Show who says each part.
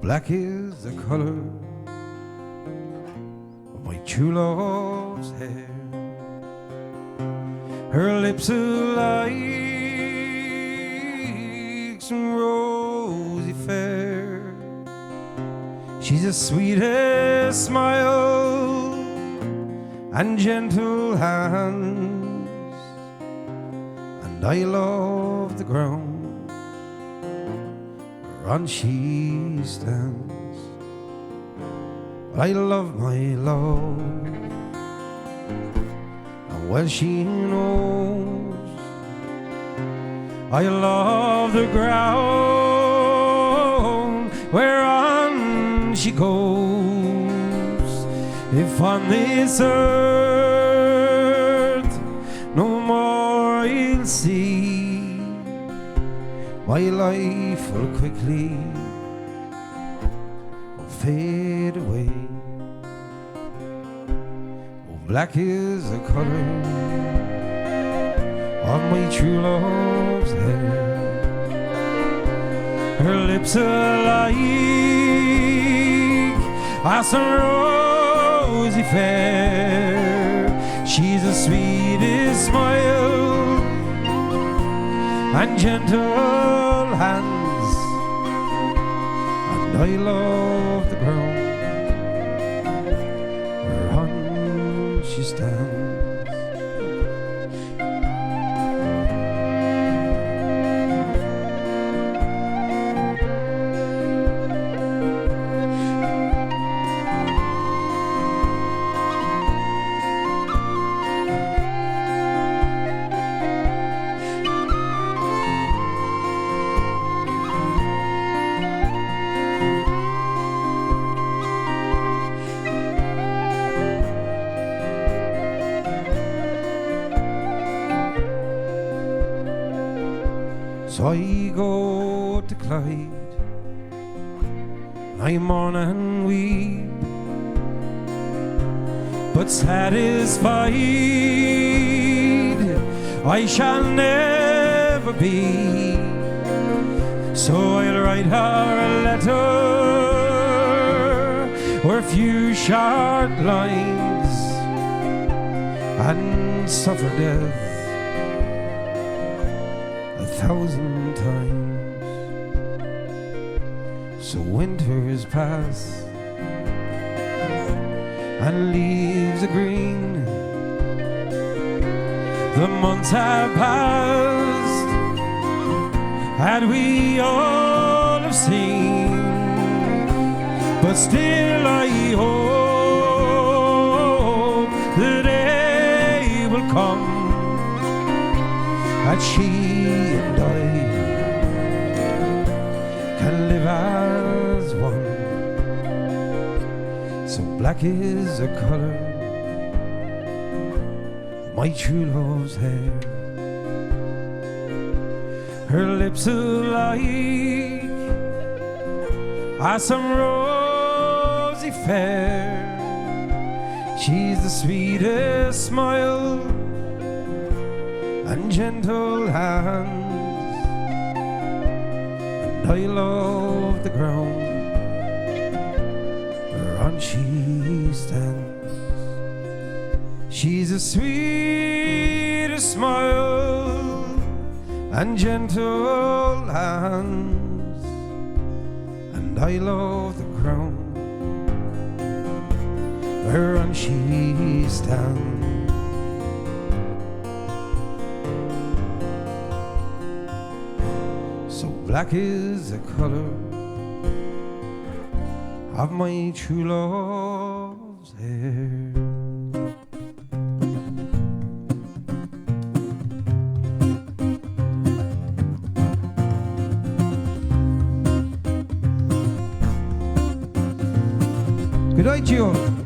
Speaker 1: Black is the color of my true love's hair. Her lips are like some rosy fair. She's the sweetest smile and gentle hands, and I love the ground whereon she stands. I love my love, and well she knows I love the ground whereon she goes. If on this earth no more I'll see, my life will quickly fade away. Oh, black is the color of my true love's hair. Her lips are like some rosy fair. She's the sweetest smile and gentle hands, and I love the ground whereon she stands. So I go to Clyde, I mourn and weep, but satisfied I shall never be. So I'll write her a letter or a few short lines and suffer death 1,000 times. So winters pass and leaves are green. The months have passed and we all have seen, but still I hope the day will come that she and I can live as one. So black is the color of my true love's hair. Her lips are like some rosy fair. She's the sweetest smile and gentle hands, and I love the ground whereon she stands. She's the sweetest smile and gentle hands, and I love the ground whereon she stands. So black is the color of my true love's hair. Good night, you.